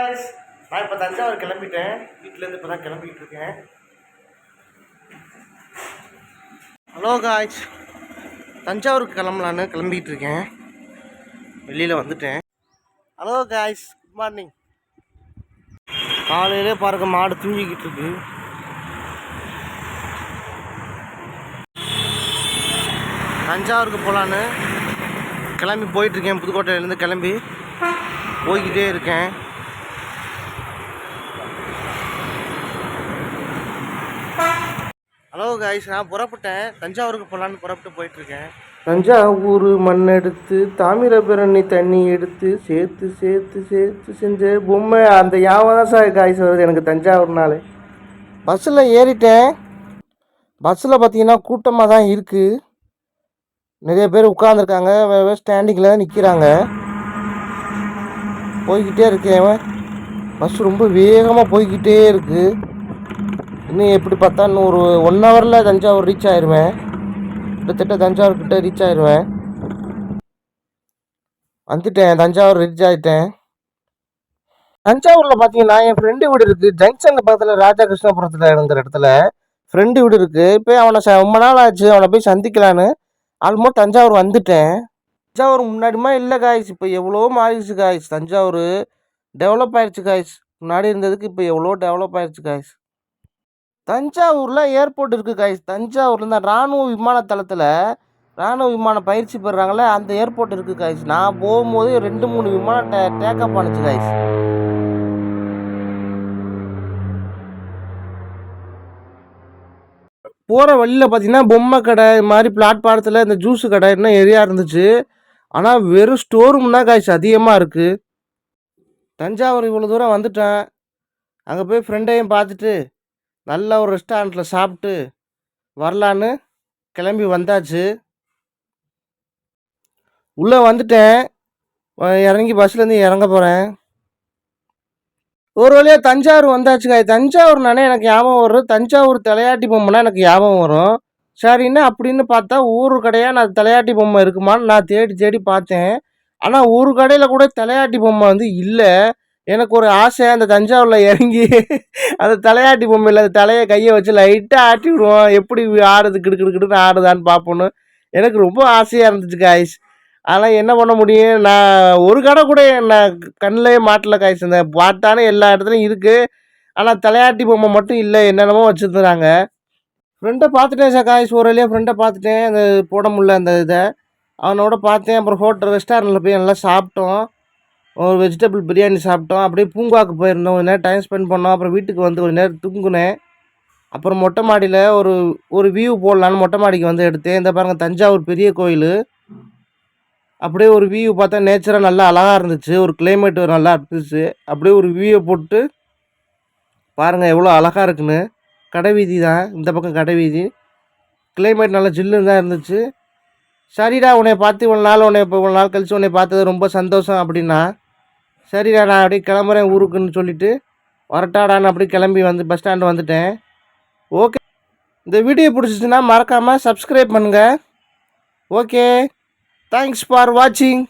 நான் இப்போ தஞ்சாவூர் கிளம்பிட்டேன். வீட்டிலேருந்து இப்போ தான் கிளம்பிக்கிட்டு இருக்கேன். ஹலோ காய்ஸ், தஞ்சாவூருக்கு கிளம்பலான்னு கிளம்பிக்கிட்டு இருக்கேன். வெளியில் வந்துட்டேன். Hello guys, good morning. காலையிலே பாருங்க மாடு தூங்கிக்கிட்டு இருக்கு. தஞ்சாவூருக்கு போகலான்னு கிளம்பி போயிட்டுருக்கேன். புதுக்கோட்டையிலேருந்து கிளம்பி போய்கிட்டே இருக்கேன். ஹலோ காய்ஸ், நான் புறப்பட்டேன். தஞ்சாவூருக்கு போகலான்னு புறப்பட்டு போயிட்டுருக்கேன். தஞ்சாவூர் மண் எடுத்து தாமிரபரணி தண்ணி எடுத்து சேர்த்து சேர்த்து சேர்த்து செஞ்ச பொம்மை அந்த ஞாபகம் தான் சார் காய்ஸ் வருது எனக்கு தஞ்சாவூர்னாலே. பஸ்ஸில் ஏறிட்டேன். பஸ்ஸில் பார்த்தீங்கன்னா கூட்டமாக தான் இருக்குது. நிறைய பேர் உட்காந்துருக்காங்க, ஸ்டாண்டிங்கில் தான் நிற்கிறாங்க. போய்கிட்டே இருக்கேன். பஸ் ரொம்ப வேகமாக போய்கிட்டே இருக்குது. இன்னும் எப்படி பார்த்தா இன்னும் ஒரு 1 ஹவரில் தஞ்சாவூர் ரீச் ஆயிடுவேன். கிட்டத்தட்ட தஞ்சாவூர்கிட்ட ரீச் ஆயிடுவேன். வந்துட்டேன், தஞ்சாவூர் ரீச் ஆகிட்டேன். தஞ்சாவூரில் பார்த்தீங்கன்னா என் ஃப்ரெண்டு வீடு இருக்குது. ஜங்ஷன் பக்கத்தில் ராஜா கிருஷ்ணபுரத்தில் இருக்கிற இடத்துல ஃப்ரெண்டு வீடு இருக்குது. இப்போ அவனை ரொம்ப நாள் ஆச்சு, அவனை போய் சந்திக்கலான்னு ஆல்மோஸ்ட் தஞ்சாவூர் வந்துட்டேன். தஞ்சாவூர் முன்னாடிமா இல்லை காய்ஸ், இப்போ எவ்வளோ மாறிடுச்சு காய்ஸ். தஞ்சாவூர் டெவலப் ஆயிடுச்சு காய்ஸ். முன்னாடி இருந்ததுக்கு இப்போ எவ்வளோ டெவலப் ஆயிடுச்சு காய்ஸ். தஞ்சாவூரில் ஏர்போர்ட் இருக்குது காய்ஸ். தஞ்சாவூரில் தான் இராணுவ விமான தளத்தில் இராணுவ விமானம் பயிற்சி பெறுறாங்களே அந்த ஏர்போர்ட் இருக்குது காய்ஸ். நான் போகும்போது 2-3 விமானம் டேக்கப் ஆனிச்சு காய்ஸ். போகிற வழியில் பார்த்தீங்கன்னா பொம்மை கடை இது மாதிரி பிளாட்பாரத்தில் இந்த ஜூஸு கடை இன்னும் எரியா இருந்துச்சு. ஆனால் வெறும் ஸ்டோர் ரூம் தான் காய்ஸ் அதிகமாக இருக்குது. தஞ்சாவூர் இவ்வளோ தூரம் வந்துட்டேன். அங்கே போய் ஃப்ரெண்டையும் பார்த்துட்டு நல்ல ஒரு ரெஸ்டாரண்ட்டில் சாப்பிட்டு வரலான்னு கிளம்பி வந்தாச்சு. உள்ளே வந்துட்டேன். இறங்கி பஸ்லேருந்து இறங்க போகிறேன். ஒரு வழியாக தஞ்சாவூர் வந்தாச்சு காய். தஞ்சாவூர்னானே எனக்கு ஞாபகம் வரும், தஞ்சாவூர் தலையாட்டி பொம்மைனா எனக்கு ஞாபகம் வரும். சரின்னு அப்படின்னு பார்த்தா ஊரு கடையாக நான் தலையாட்டி பொம்மை இருக்குமான்னு நான் தேடி தேடி பார்த்தேன். ஆனால் ஒரு கடையில் கூட தலையாட்டி பொம்மை வந்து இல்லை. எனக்கு ஒரு ஆசை, அந்த தஞ்சாவூரில் இறங்கி அந்த தலையாட்டி பொம்மையில் அந்த தலையை கையை வச்சு லைட்டாக ஆட்டி விடுவோம், எப்படி ஆடுது கிடுக்கிடுன்னு ஆடுதான்னு பார்ப்போன்னு எனக்கு ரொம்ப ஆசையாக இருந்துச்சு காய்ஸ். ஆனால் என்ன பண்ண முடியும், நான் ஒரு கடை கூட நான் கண்ணிலே மாட்டல காய்ஸ். இந்த பார்த்தானே எல்லா இடத்துலையும் இருக்குது, ஆனால் தலையாட்டி பொம்மை மட்டும் இல்லை, என்னென்னமோ வச்சுருந்துறாங்க. ஃப்ரெண்டை பார்த்துட்டேன் சார் காய்ஸ். ஒரு வழியாக ஃப்ரெண்டை பார்த்துட்டேன். அந்த போட முடியல அந்த இதை அவனோட பார்த்தேன். அப்புறம் ஹோட்டல் ரெஸ்டாரண்ட்டில் போய் நல்லா சாப்பிட்டோம். ஒரு வெஜிடபிள் பிரியாணி சாப்பிட்டோம். அப்படியே பூங்காவுக்கு போயிருந்தோம், கொஞ்சம் நேரம் டைம் ஸ்பெண்ட் பண்ணோம். அப்புறம் வீட்டுக்கு வந்து கொஞ்சம் நேரம் தூங்குனேன். அப்புறம் மொட்டை மாடியில் ஒரு வியூ போடலான்னு மொட்டை மாடிக்கு வந்து எடுத்தேன். இந்த பாருங்கள் தஞ்சாவூர் பெரிய கோயில். அப்படியே ஒரு வியூ பார்த்தா நேச்சராக நல்லா அழகாக இருந்துச்சு. ஒரு கிளைமேட் நல்லா இருந்துச்சு. அப்படியே ஒரு வியூவை போட்டு பாருங்கள் எவ்வளோ அழகாக இருக்குன்னு. கடை வீதி தான் இந்த பக்கம், கடை வீதி. கிளைமேட் நல்லா ஜில்லுன்னு தான் இருந்துச்சு. சரிடா உன்னை பார்த்து இவ்வளோ நாள் கழிச்சு உன்னை பார்த்தது ரொம்ப சந்தோஷம் அப்படின்னா, சரிடா நான் அப்படியே கிளம்புறேன் ஊருக்குன்னு சொல்லிவிட்டு வரட்டாடான்னு அப்படியே கிளம்பி வந்து பஸ் ஸ்டாண்டு வந்துட்டேன். ஓகே, இந்த வீடியோ பிடிச்சிச்சுன்னா மறக்காமல் சப்ஸ்கிரைப் பண்ணுங்கள். ஓகே, தேங்க்ஸ் ஃபார் வாட்சிங்.